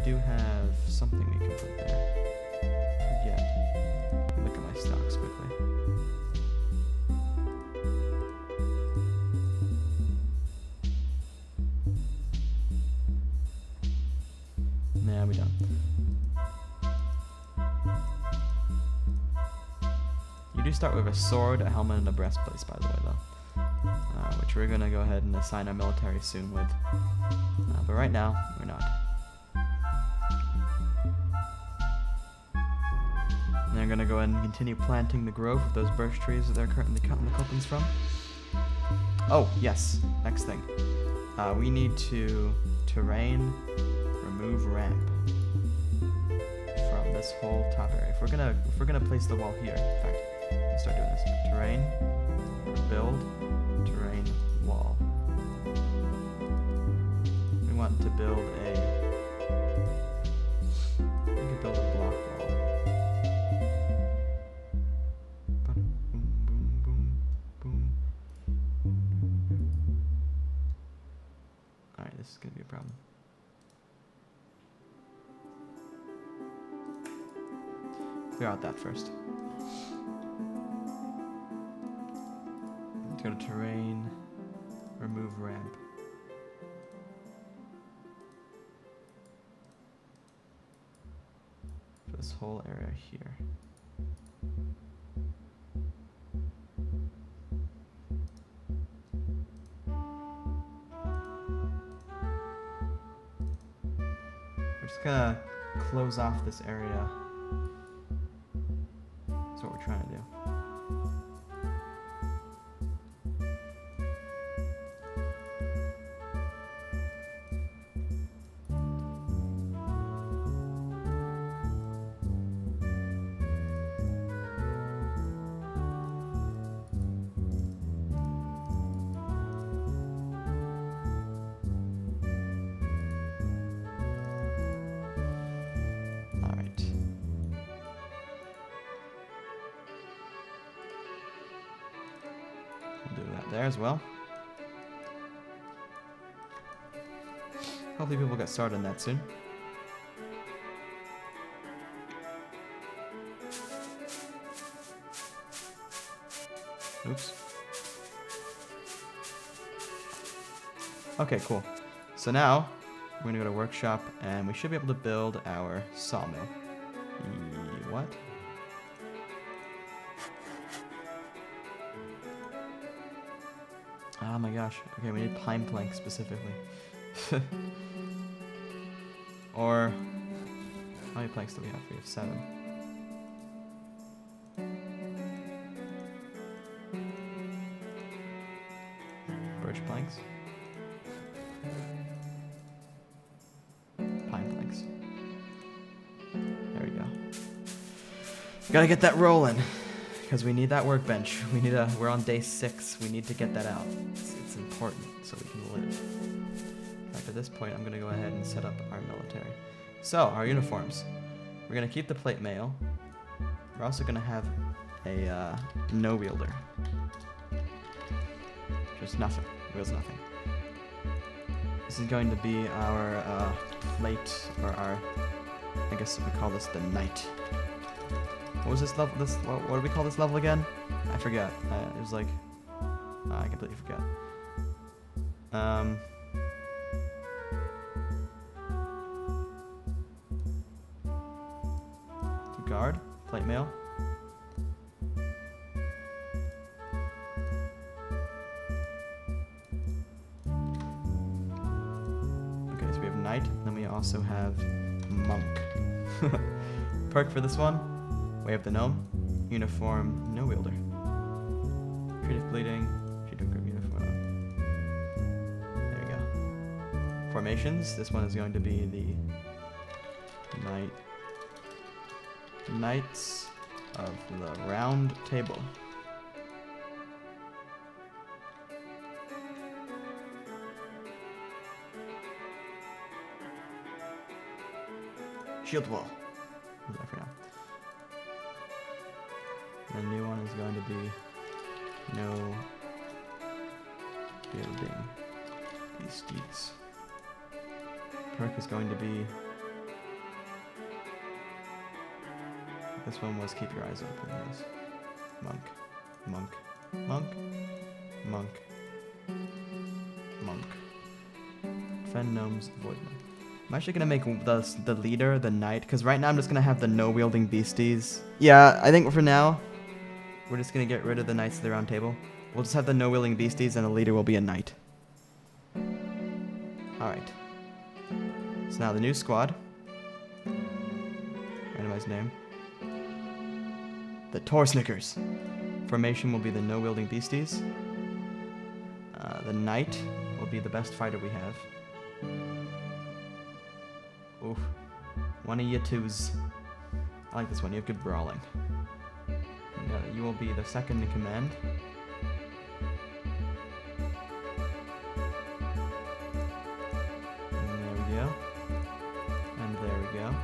do have something we can put there. Forget. Look at my stocks quickly. Nah, we don't. You do start with a sword, a helmet, and a breastplate, by the way, though. Which we're going to go ahead and assign our military soon with. But right now, we're not. And they're going to go ahead and continue planting the grove of those birch trees that they're currently cutting the clippings from. Oh, yes. Next thing. We need to terrain, remove ramp from this whole top area. If we're gonna place the wall here, in fact, let's start doing this. Terrain, build, terrain, wall. We want to build we can build a block wall. Boom, boom, boom, boom. Alright, this is gonna be a problem. Clear out that first. Let's go to terrain, remove ramp. For this whole area here. We're just gonna close off this area. That's what we're trying to do. There as well. Hopefully people get started on that soon. Oops. Okay, cool. So now we're gonna go to workshop and we should be able to build our sawmill. What? Oh my gosh. Okay, we need pine planks specifically. Or how many planks do we have? We have 7. Birch planks. Pine planks. There we go. Gotta get that rolling. Because we need that workbench. We're on day 6. We need to get that out. It's important so we can live. In fact, at this point, I'm going to go ahead and set up our military. So, our uniforms. We're going to keep the plate mail. We're also going to have a no wielder. Just nothing. Wields nothing. This is going to be our plate, or our, I guess we call this the knight. What was this level? What do we call this level again? I forgot. It was like, I completely forgot. Guard, plate mail. Okay, so we have knight, and then we also have monk. Perk for this one. Way of the gnome, uniform, no wielder. Treated bleeding, treated group uniform. There you go. Formations, this one is going to be the Knights of the Round Table. Shield wall. Leave that for now. The new one is going to be no building these steeds. Perk is going to be This one was keep your eyes open. Yes. Monk. Monk. Monk. Monk. Monk. Defend gnomes, avoid them. I'm actually gonna make the leader the knight, because right now I'm just gonna have the no-wielding beasties. Yeah, I think for now, we're just gonna get rid of the knights of the round table. We'll just have the no-wielding beasties, and the leader will be a knight. Alright. So now the new squad. Randomized name. The Torsnickers. Formation will be the no-wielding beasties. The knight will be the best fighter we have. Oof. One of you twos. I like this one. You have good brawling. You will be the second in command. And there we go. And there we go.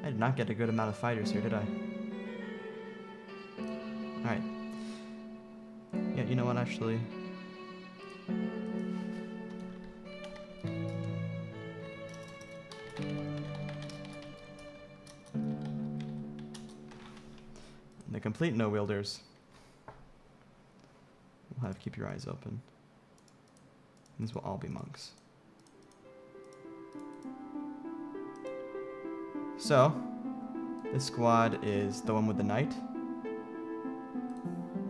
I did not get a good amount of fighters here, did I? Alright. Yeah, you know what, actually? The complete no-wielders will have keep your eyes open. These will all be monks. So, this squad is the one with the knight.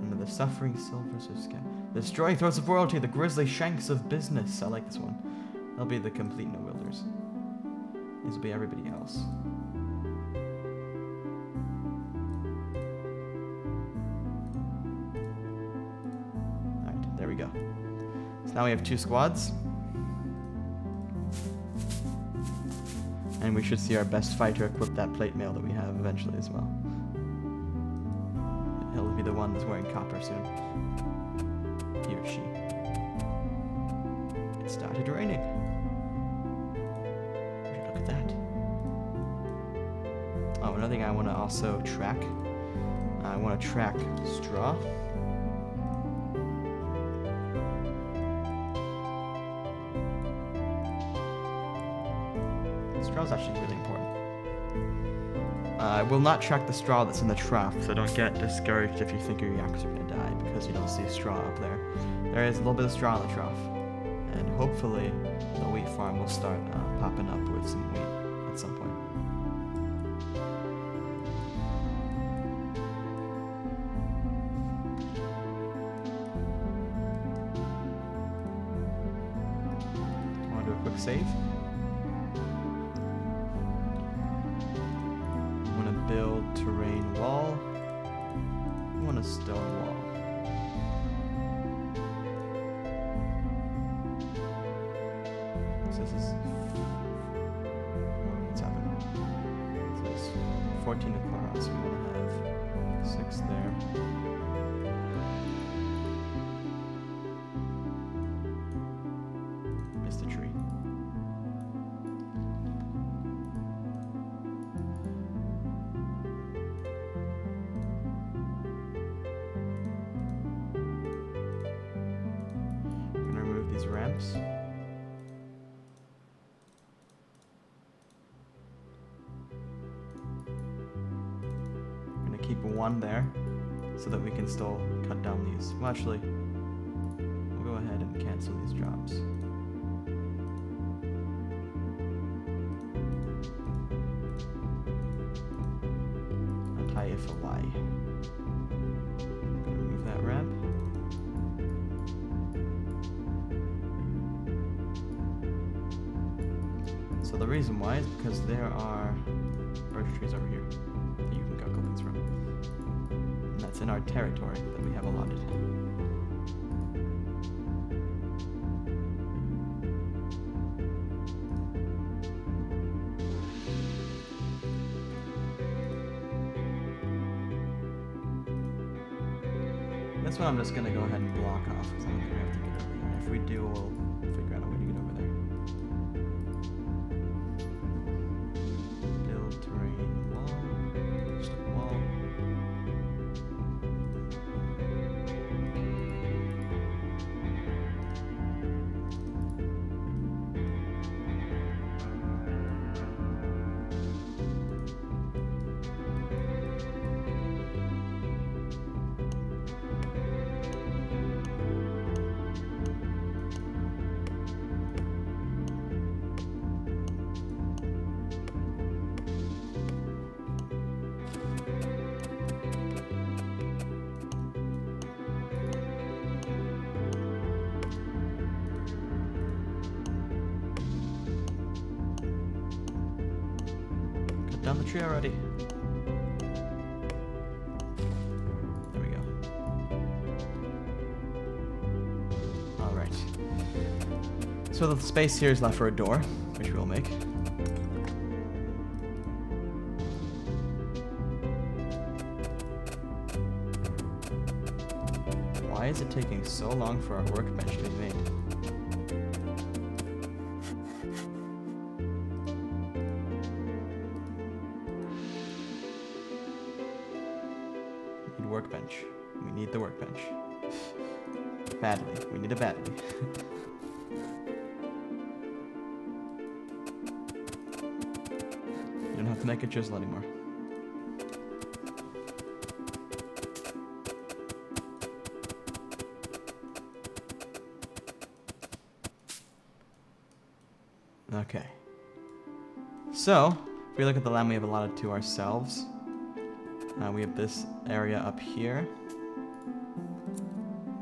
And the suffering silvers of sky. The destroying throats of royalty, the grisly shanks of business. I like this one. They'll be the complete no-wielders. These will be everybody else. Alright, there we go. So now we have 2 squads. And we should see our best fighter equip that plate mail that we have eventually as well. He'll be the one that's wearing copper soon. He or she. It started raining. Look at that. Oh, another thing I want to also track. I want to track straw. Straw is actually really important. I will not track the straw that's in the trough, so don't get discouraged if you think your yaks are going to die because you don't see straw up there. There is a little bit of straw in the trough, and hopefully the wheat farm will start popping up with some wheat at some point. Want to do a quick save? Build terrain wall. I want a stone wall. So this is what's happening? So this is 14 across. So we're gonna have 6 there. Missed a tree. Ramps. I'm gonna keep 1 there so that we can still cut down these. Well, actually, we'll go ahead and cancel these drops. I'll tie it for Y. Remove that ramp. So the reason why is because there are birch trees over here that you can go clippings from. And that's in our territory that we have allotted. This one I'm just going to go ahead and block off because I don't think we have to get over there. If we do, we'll figure out a way to get over there. down the tree already. There we go. Alright. So the space here is left for a door, which we'll make. Why is it taking so long for our workbench to be made? We need workbench. We need the workbench. Badly. We need it badly. You don't have to make a chisel anymore. Okay. So, if we look at the land we have allotted to ourselves, we have this area up here.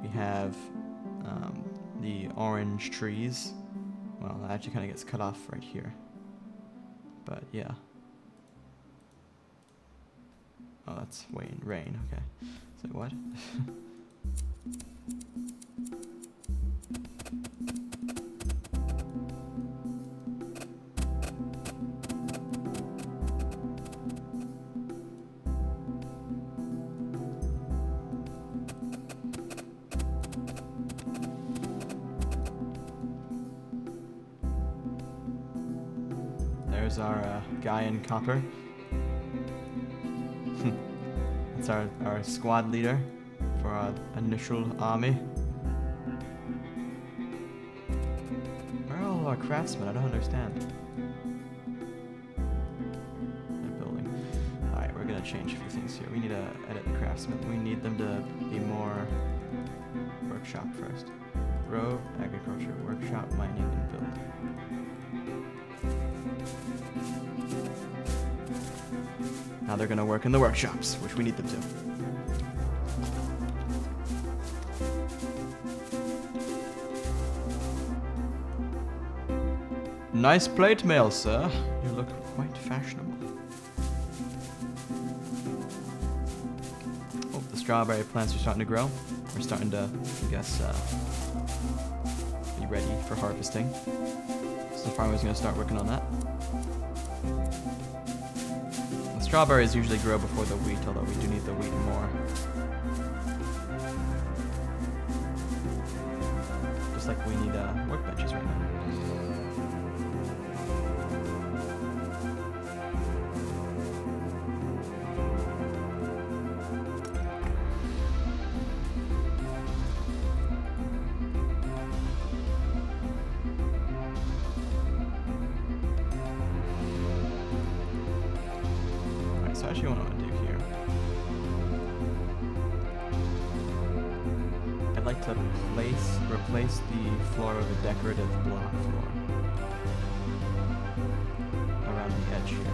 We have the orange trees. Well, that actually kind of gets cut off right here. But yeah. Oh, that's rain. Okay. So what? There's our guy in copper. That's our squad leader for our initial army. Where are all our craftsmen? I don't understand. They're building. Alright, we're gonna change a few things here. We need to edit the craftsmen. We need them to be more workshop first. Grow, agriculture, workshop, mining, and build. Now they're gonna work in the workshops, which we need them to. Nice plate mail, sir. You look quite fashionable. Oh, the strawberry plants are starting to grow. We're starting to, I guess, be ready for harvesting. So the farmer's gonna start working on that. Strawberries usually grow before the wheat, although we do need the wheat more. Just like we need workbenches right now. So actually what I want to do here, I'd like to replace the floor with a decorative block floor around the edge here.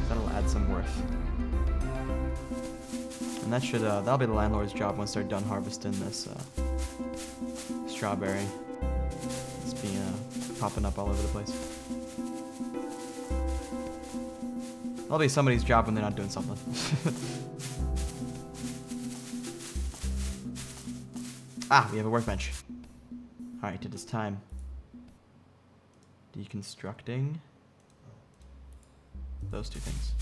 That'll add some worth. And that should, that'll be the landlord's job once they're done harvesting this, strawberry. It's been popping up all over the place. That'll be somebody's job when they're not doing something. Ah, we have a workbench. Alright, it is time. Deconstructing those two things.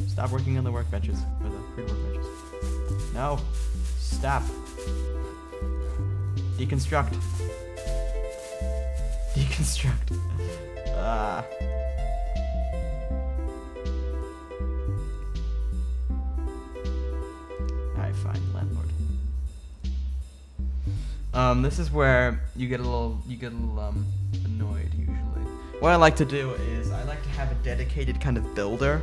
Stop working on the workbenches, or the pre-workbenches. No! Stop! Deconstruct! Deconstruct! Alright, fine, landlord. This is where you get a little annoyed usually. What I like to do is I like to have a dedicated kind of builder.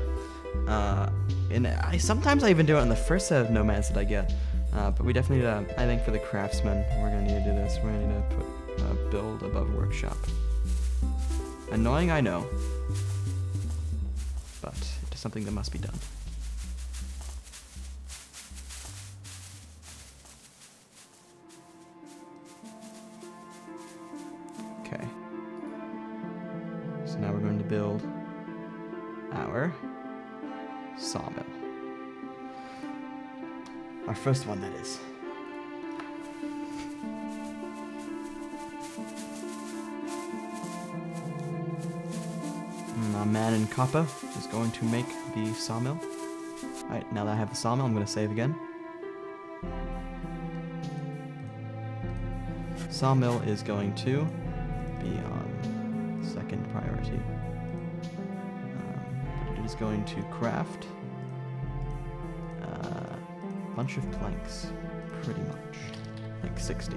And sometimes I even do it on the first set of nomads that I get. But we definitely need to, I think for the craftsmen, we're going to need to do this. We're going to need to put build above workshop. Annoying, I know. but it is something that must be done. Okay. So now we're going to build our sawmill. Our first one, that is. My man in Kappa is going to make the sawmill. Alright, now that I have the sawmill, I'm going to save again. Sawmill is going to be on second priority. But it is going to craft a bunch of planks, pretty much. Like 60.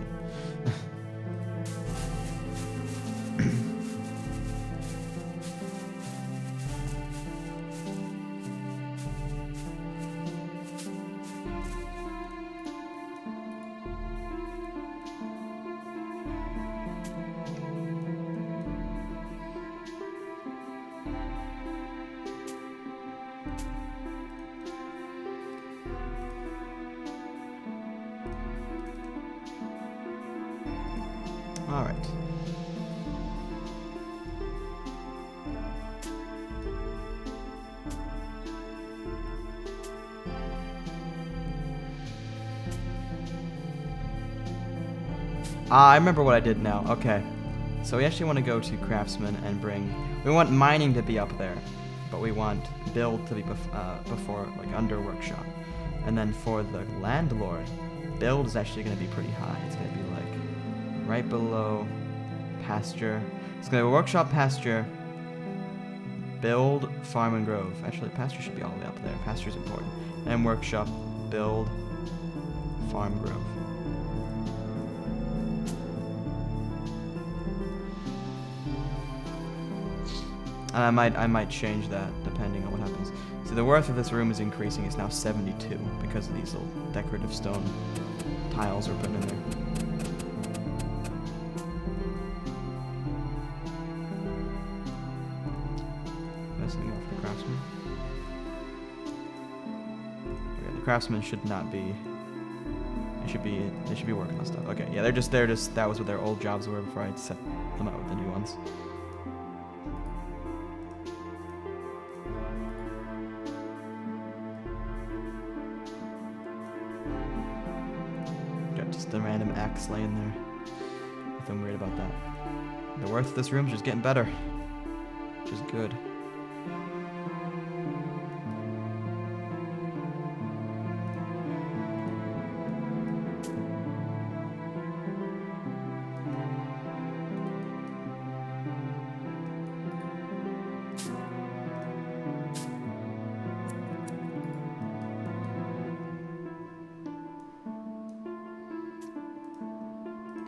All right. I remember what I did now. Okay. So we actually want to go to Craftsman and bring... We want mining to be up there, but we want build to be before, like, under workshop. And then for the landlord, build is actually going to be pretty high. It's going to be, like, right below pasture. It's going to be workshop, pasture, build, farm, and grove. Actually, pasture should be all the way up there. Pasture is important. And workshop, build, farm, grove. And I might change that depending on what happens. So the worth of this room is increasing. It's now 72 because of these little decorative stone tiles we're putting in there. Messing off the craftsman. Okay, the craftsman should not be. They should be working on stuff. Okay, yeah, they're just that was what their old jobs were before I set them out with the new ones. Just a random axe laying there. Nothing weird about that. The worth of this room is just getting better. Which is good.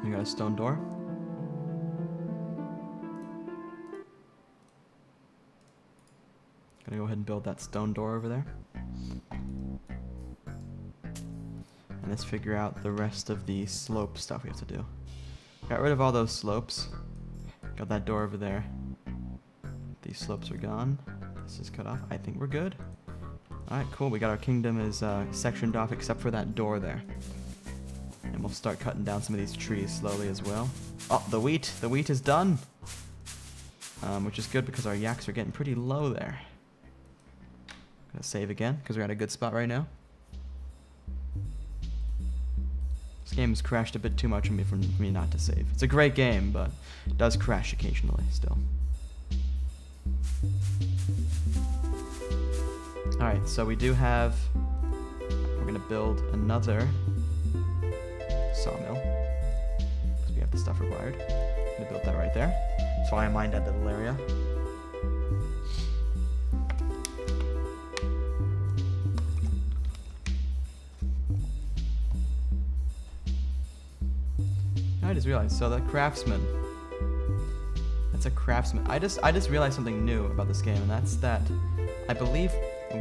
We got a stone door. Gonna go ahead and build that stone door over there. And let's figure out the rest of the slope stuff we have to do. Got rid of all those slopes. Got that door over there. These slopes are gone. This is cut off. I think we're good. Alright, cool. We got our kingdom is sectioned off except for that door there. And we'll start cutting down some of these trees slowly as well. Oh, the wheat! The wheat is done! Which is good because our yaks are getting pretty low there. Gonna save again, because we're at a good spot right now. This game has crashed a bit too much on me for me not to save. It's a great game, but it does crash occasionally still. Alright, so we do have... We're gonna build another... sawmill, because we have the stuff required. I'm gonna build that right there. So I mined that little area. I just realized, so that craftsman. That's a craftsman. I just realized something new about this game, and that's that I believe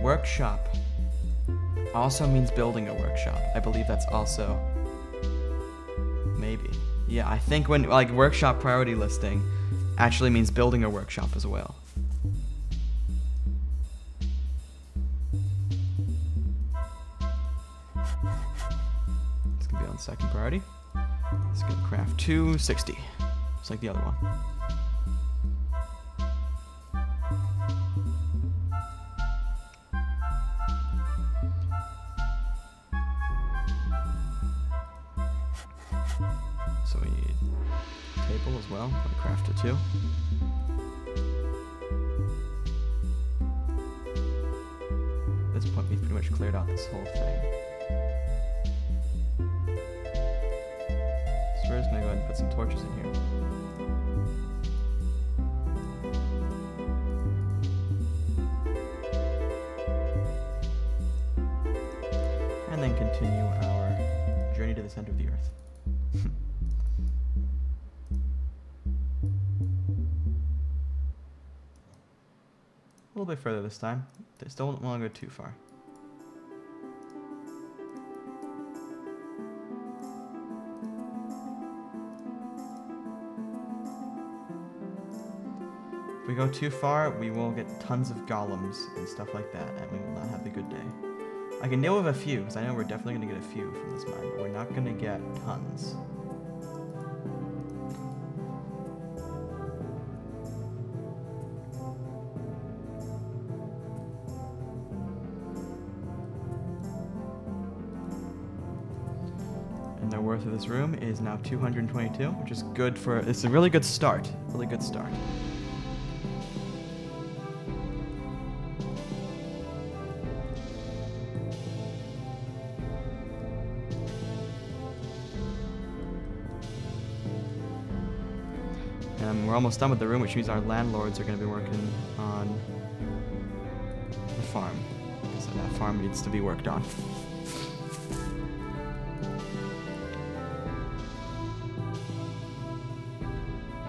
workshop also means building a workshop. I believe that's also maybe. Yeah, I think when, like, workshop priority listing actually means building a workshop as well. second priority. It's gonna craft 260, just like the other one. So we need a table as well. I'm gonna craft it too. At this point, we've pretty much cleared out this whole thing. So we're just gonna go ahead and put some torches in here. And then continue our journey to the center of the earth. A little bit further this time. They still don't want to go too far. If we go too far, we will get tons of golems and stuff like that, and we will not have a good day. I can deal with a few, because I know we're definitely going to get a few from this mine, but we're not going to get tons. And the worth of this room is now 222, which is good for, it's a really good start. Really good start. And we're almost done with the room, which means our landlords are going to be working on the farm. So that farm needs to be worked on.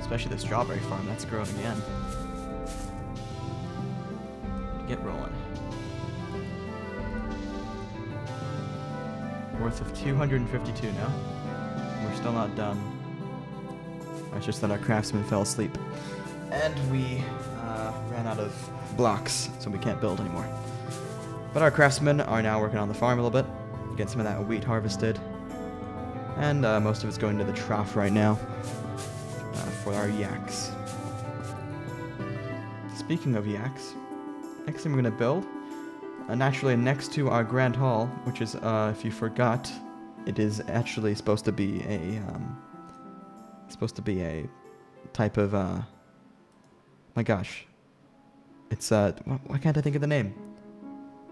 Especially the strawberry farm, that's growing again. Get rolling. Worth of 252 now. We're still not done. It's just that our craftsman fell asleep. And we ran out of blocks, so we can't build anymore. But our craftsmen are now working on the farm a little bit. Get some of that wheat harvested. And most of it's going to the trough right now. For our yaks. Speaking of yaks, next thing we're going to build, naturally next to our grand hall, which is, if you forgot, it is actually supposed to be a type of, my gosh, it's, why can't I think of the name?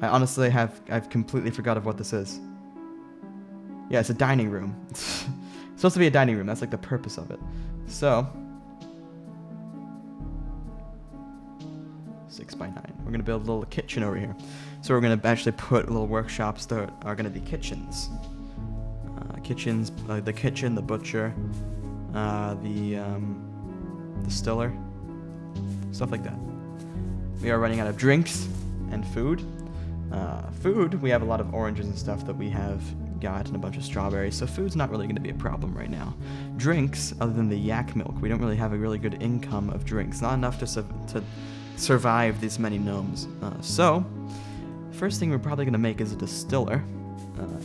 I honestly I've completely forgot of what this is. Yeah, it's a dining room. It's supposed to be a dining room, that's like the purpose of it. So, 6x9. We're going to build a little kitchen over here. So we're going to actually put little workshops that are going to be kitchens. The kitchen, the butcher, the distiller, stuff like that. We are running out of drinks and food. Food, we have a lot of oranges and stuff that we have got and a bunch of strawberries, so food's not really going to be a problem right now. Drinks, other than the yak milk, we don't really have a really good income of drinks. Not enough to survive these many gnomes. So, first thing we're probably going to make is a distiller,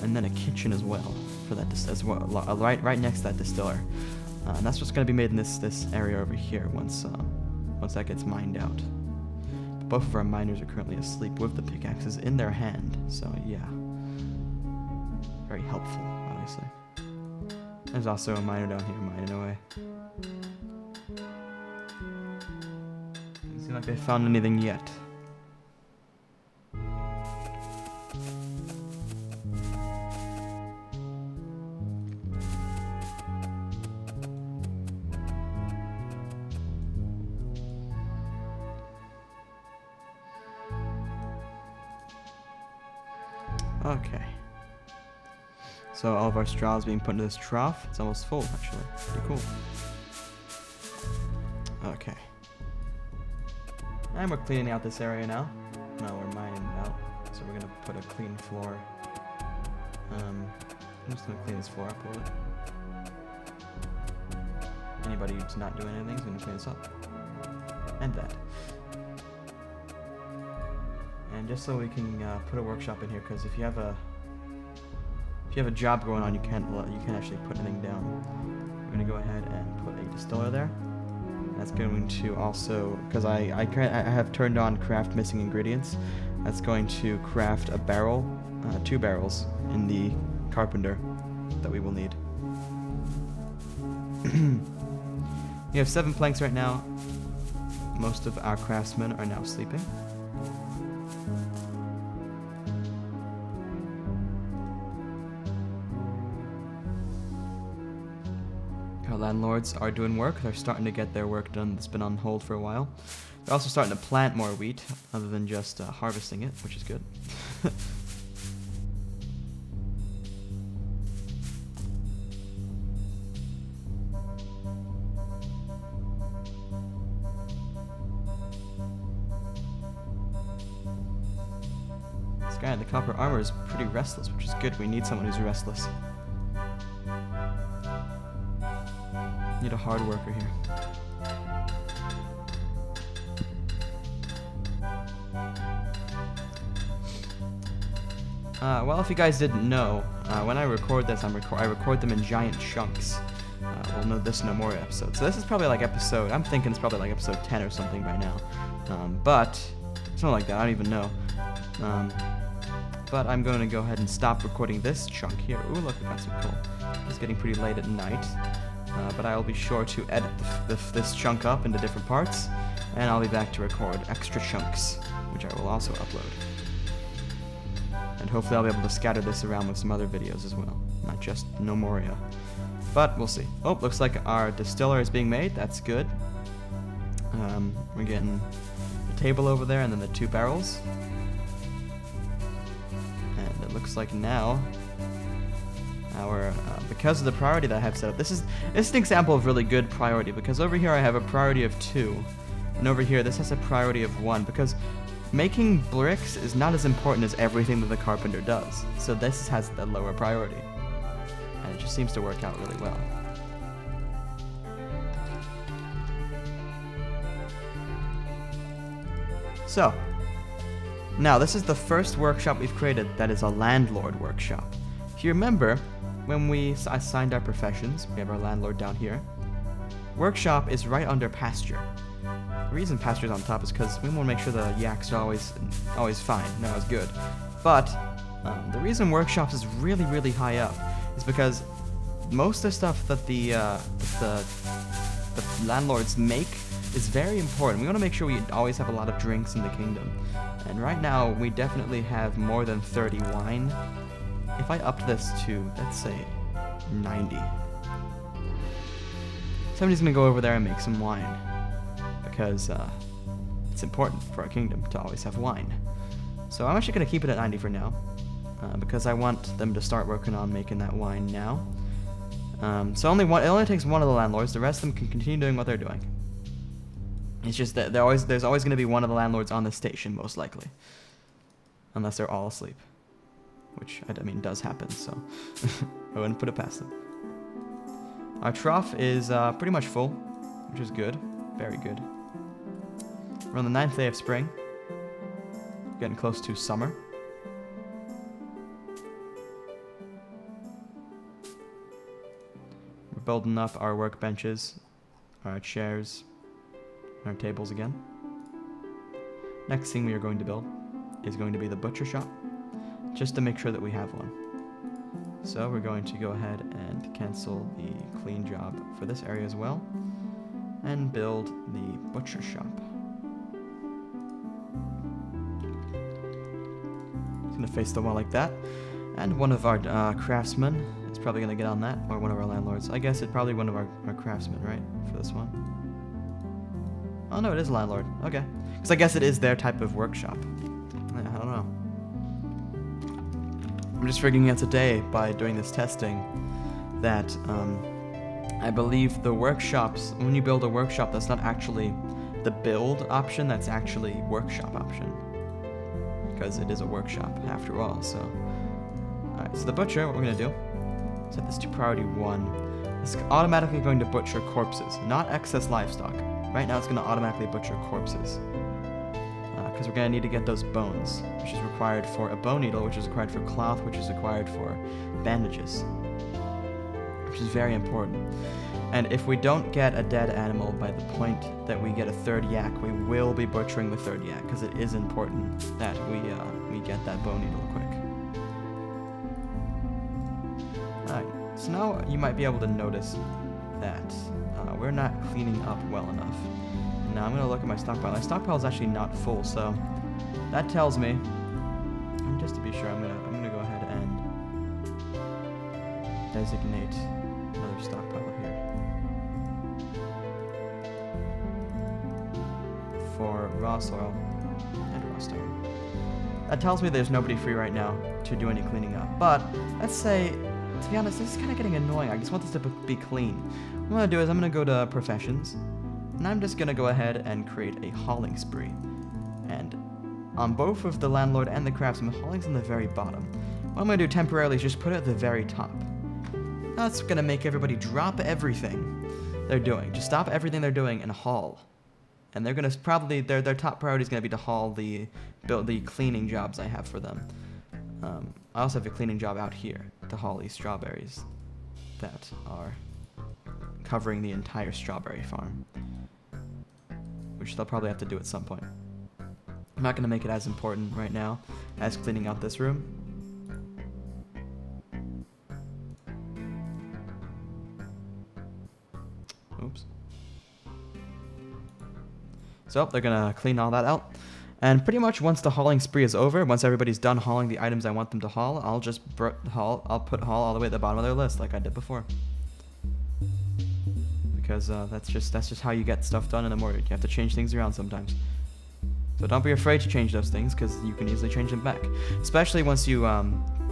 and then a kitchen as well, for that as well, right next to that distiller. And that's what's going to be made in this area over here once that gets mined out. But both of our miners are currently asleep with the pickaxes in their hand, so yeah. Very helpful, obviously. There's also a miner down here mining away. Doesn't seem like they found anything yet. Okay. So all of our straw is being put into this trough. It's almost full, actually. Pretty cool. Okay. And we're cleaning out this area now. No, we're mining out. So we're gonna put a clean floor. I'm just gonna clean this floor up a little bit. Anybody who's not doing anything is gonna clean this up. And that. And just so we can put a workshop in here, because if you have a If you have a job going on, you can't actually put anything down. We're gonna go ahead and put a distiller there. That's going to also, because I have turned on craft missing ingredients. That's going to craft a barrel, 2 barrels in the carpenter that we will need. We have 7 planks right now. Most of our craftsmen are now sleeping. Our landlords are doing work. They're starting to get their work done that's been on hold for a while. They're also starting to plant more wheat other than just harvesting it, which is good. This guy in the copper armor is pretty restless, which is good. We need someone who's restless. Need a hard worker here. Well, if you guys didn't know, when I record this, I record them in giant chunks. We'll know this Gnomoria episode. So this is probably like episode, I'm thinking it's probably like episode 10 or something by now. But, something like that, I don't even know. But I'm going to go ahead and stop recording this chunk here. Ooh, look, we got some coal. It's getting pretty late at night. But I'll be sure to edit this chunk up into different parts, and I'll be back to record extra chunks, which I will also upload. And hopefully I'll be able to scatter this around with some other videos as well, not just Gnomoria. But we'll see. Oh, looks like our distiller is being made. That's good. We're getting the table over there, and then the 2 barrels. And it looks like now our because of the priority that I have set up, this is an example of really good priority, because over here I have a priority of 2, and over here this has a priority of 1, because making bricks is not as important as everything that the carpenter does. So this has the lower priority, and it just seems to work out really well. So now this is the first workshop we've created that is a landlord workshop. If you remember, when we assigned our professions, we have our landlord down here. Workshop is right under pasture. The reason pasture is on top is because we want to make sure the yaks are always fine, not as good. But the reason workshops is really, really high up is because most of the stuff that the landlords make is very important. We want to make sure we always have a lot of drinks in the kingdom. And right now, we definitely have more than 30 wine. If I upped this to, let's say, 90. Somebody's going to go over there and make some wine. Because it's important for our kingdom to always have wine. So I'm actually going to keep it at 90 for now. Because I want them to start working on making that wine now. So it only takes one of the landlords. The rest of them can continue doing what they're doing. It's just that there's always going to be one of the landlords on the station, most likely. Unless they're all asleep. Which, I mean, does happen, so I wouldn't put it past them. Our trough is pretty much full, which is good. Very good. We're on the 9th day of spring. Getting close to summer. We're building up our workbenches, our chairs, our tables again. Next thing we are going to build is going to be the butcher shop, just to make sure that we have one. So we're going to go ahead and cancel the clean job for this area as well, and build the butcher shop. It's going to face the wall like that, and one of our craftsmen is probably going to get on that, or one of our landlords. I guess it's probably one of our craftsmen, right, for this one. Oh no, it is a landlord. Okay. Because I guess it is their type of workshop. I don't know. I'm just figuring out today, by doing this testing, that I believe the workshops, when you build a workshop, that's not actually the build option, that's actually workshop option. Because it is a workshop, after all, so. Alright, so the butcher, what we're going to do, set this to priority 1. It's automatically going to butcher corpses, not excess livestock. Right now it's going to automatically butcher corpses. because we're going to need to get those bones, which is required for a bone needle, which is required for cloth, which is required for bandages, which is very important. And if we don't get a dead animal by the point that we get a third yak, we will be butchering the third yak, because it is important that we get that bone needle quick. Alright, so now you might be able to notice that we're not cleaning up well enough. Now I'm going to look at my stockpile. My stockpile is actually not full, so that tells me, and just to be sure, I'm gonna go ahead and designate another stockpile here for raw soil and raw stone. That tells me there's nobody free right now to do any cleaning up. But let's say, to be honest, this is kind of getting annoying. I just want this to be clean. What I'm gonna do is I'm gonna go to professions. And I'm just going to go ahead and create a hauling spree. And on both of the landlord and the craftsman, hauling's on the very bottom. What I'm going to do temporarily is just put it at the very top. That's going to make everybody drop everything they're doing. Just stop everything they're doing and haul. And they're going to probably, their top priority is going to be to haul the cleaning jobs I have for them. I also have a cleaning job out here to haul these strawberries that are covering the entire strawberry farm, which they'll probably have to do at some point. I'm not going to make it as important right now as cleaning out this room. Oops. So they're going to clean all that out. And pretty much once the hauling spree is over, once everybody's done hauling the items I want them to haul, I'll just put haul all the way at the bottom of their list like I did before. Because that's just how you get stuff done in Gnomoria. You have to change things around sometimes. So don't be afraid to change those things, because you can easily change them back. Especially once you,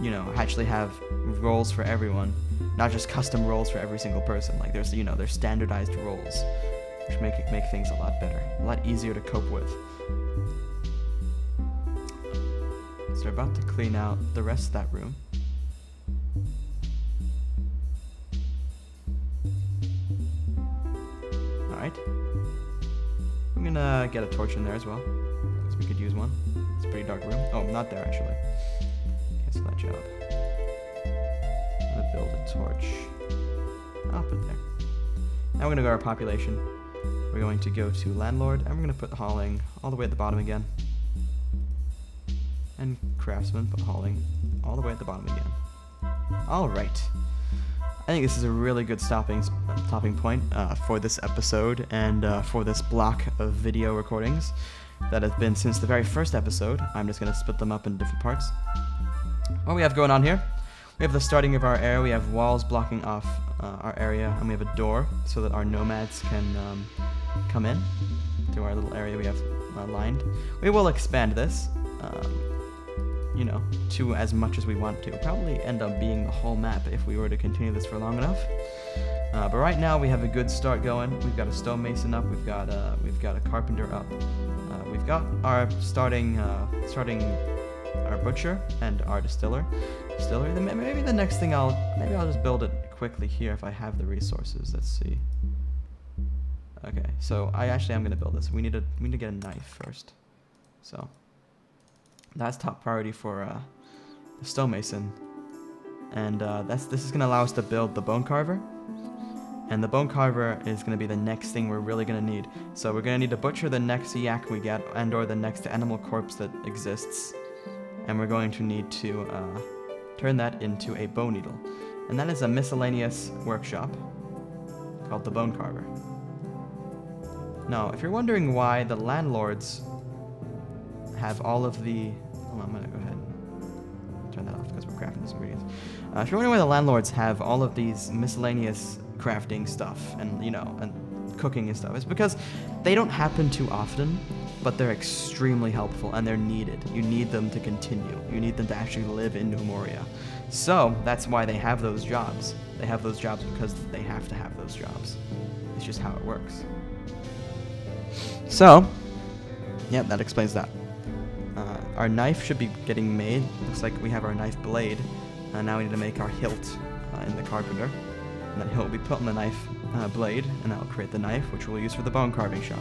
you know, actually have roles for everyone, not just custom roles for every single person. Like there's, you know, there's standardized roles, which make things a lot better, a lot easier to cope with. So we're about to clean out the rest of that room. Alright. I'm gonna get a torch in there as well, because we could use one. It's a pretty dark room. Oh, not there actually. Cancel that job. I'm gonna build a torch. I'll put it there. Now we're gonna go to our population. We're going to go to landlord, and we're gonna put hauling all the way at the bottom again. And craftsman, put hauling all the way at the bottom again. Alright. I think this is a really good stopping point for this episode and for this block of video recordings that have been since the very first episode. I'm just going to split them up in different parts. What we have going on here, we have the starting of our area. We have walls blocking off our area, and we have a door so that our nomads can come in to our little area we have lined. We will expand this, you know, to as much as we want to. Probably end up being the whole map if we were to continue this for long enough. But right now we have a good start going. We've got a stonemason up. We've got a carpenter up. We've got our starting our butcher and our distiller. Then maybe the next thing I'll just build it quickly here if I have the resources. Let's see. Okay, so I actually am gonna build this. We need to get a knife first. So that's top priority for the stonemason, and this is gonna allow us to build the bone carver, and the bone carver is gonna be the next thing we're really gonna need. So we're gonna need to butcher the next yak we get, and/or the next animal corpse that exists, and we're going to need to turn that into a bone needle, and that is a miscellaneous workshop called the bone carver. Now, if you're wondering why the landlords have all of the... Oh, I'm going to go ahead and turn that off because we're crafting these ingredients. If you're wondering why the landlords have all of these miscellaneous crafting stuff and, you know, and cooking and stuff, it's because they don't happen too often, but they're extremely helpful and they're needed. You need them to continue. You need them to actually live in Gnomoria. So that's why they have those jobs. They have those jobs because they have to have those jobs. It's just how it works. So, yeah, that explains that. Our knife should be getting made. Looks like we have our knife blade. Now we need to make our hilt in the carpenter. And that hilt will be put on the knife blade, and that will create the knife, which we'll use for the bone carving shop.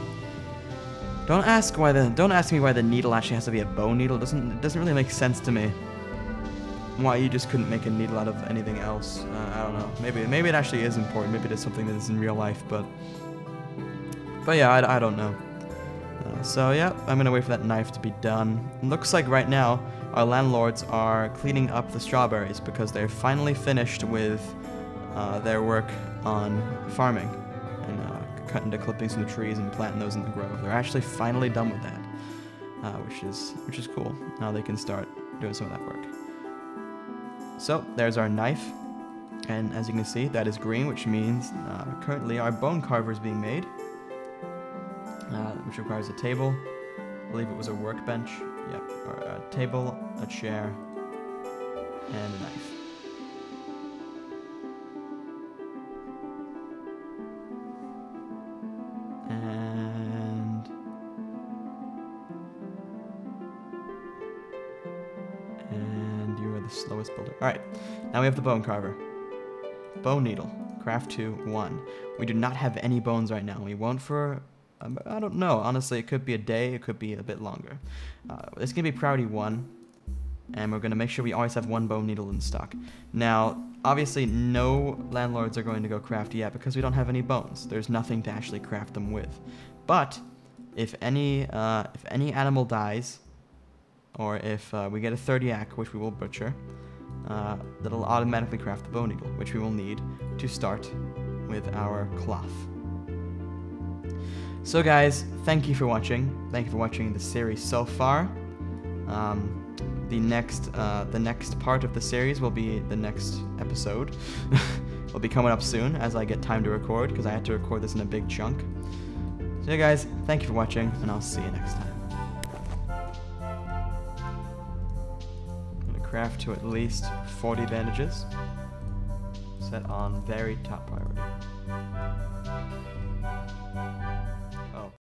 Don't ask me why the needle actually has to be a bone needle. It doesn't really make sense to me. Why you just couldn't make a needle out of anything else. I don't know. Maybe it actually is important. Maybe it is something that is in real life, but yeah, I don't know. So yeah, I'm gonna wait for that knife to be done. It looks like right now our landlords are cleaning up the strawberries because they're finally finished with their work on farming and cutting the clippings from the trees and planting those in the grove. They're actually finally done with that, which is cool. Now they can start doing some of that work. So there's our knife, and as you can see, that is green, which means currently our bone carver is being made, which requires a table. I believe it was a workbench. Yep, or a table, a chair, and a knife. And you are the slowest builder. Alright, now we have the bone carver. Bone needle. Craft 2, 1. We do not have any bones right now. We won't for... I don't know. Honestly, it could be a day. It could be a bit longer. It's going to be priority 1. And we're going to make sure we always have 1 bone needle in stock. Now, obviously, no landlords are going to go craft yet because we don't have any bones. There's nothing to actually craft them with. But if any animal dies, or if we get a third yak, which we will butcher, that'll automatically craft the bone needle, which we will need to start with our cloth. So guys, thank you for watching. Thank you for watching the series so far. The next part of the series will be the next episode. Will be coming up soon as I get time to record, because I had to record this in a big chunk. So yeah guys, thank you for watching, and I'll see you next time. I'm gonna craft to at least 40 bandages. Set on very top priority.